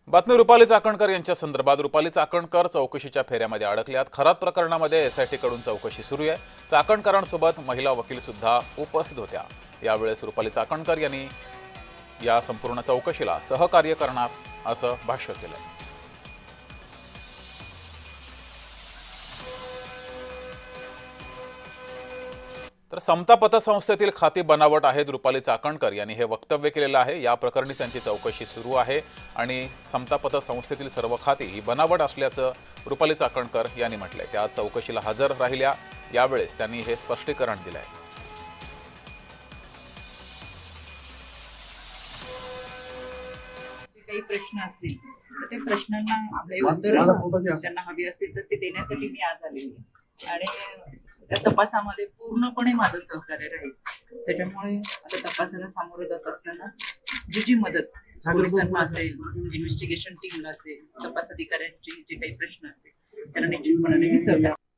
बातमी रुपाली चाकणकर यांच्या संदर्भात. रुपाली चाकणकर चौकशीच्या फेऱ्यामध्ये अडकल्यात. खरात प्रकरणामध्ये एसआयटी कडून चौकशी सुरू आहे. चाकणकरांसोबत महिला वकील सुद्धा उपस्थित होत्या. यावेळेस रुपाली चाकणकर यांनी या संपूर्ण चौकशीला सहकार्य करणार असं भाष्य केलं. तर समता पतसंस्थेतील खाती बनावट आहेत, रुपाली चाकणकर यांनी हे वक्तव्य केलेलं आहे. या प्रकरणी त्यांची चौकशी सुरू आहे आणि समता पतसंस्थेतील सर्व खाती ही बनावट असल्याचं रुपाली चाकणकर यांनी म्हटलंय. त्या चौकशीला हजर राहिल्या. यावेळेस त्यांनी हे स्पष्टीकरण दिलंय. काही प्रश्न असतील तर ते प्रश्नांना आपले उत्तर त्यांना हवी असतील तर ते देण्यासाठी मी आज आलेली आहे. आणि त्या तपासामध्ये पूर्णपणे माझं सहकार्य राहील. त्याच्यामुळे आता तपासाला सामोरं जात असताना जी मदत पोलिसांना असेल, इन्व्हेस्टिगेशन टीमला असेल, तपास अधिकाऱ्यांचे जे काही प्रश्न असतील त्यांना निश्चितपणाने मी सहकार्य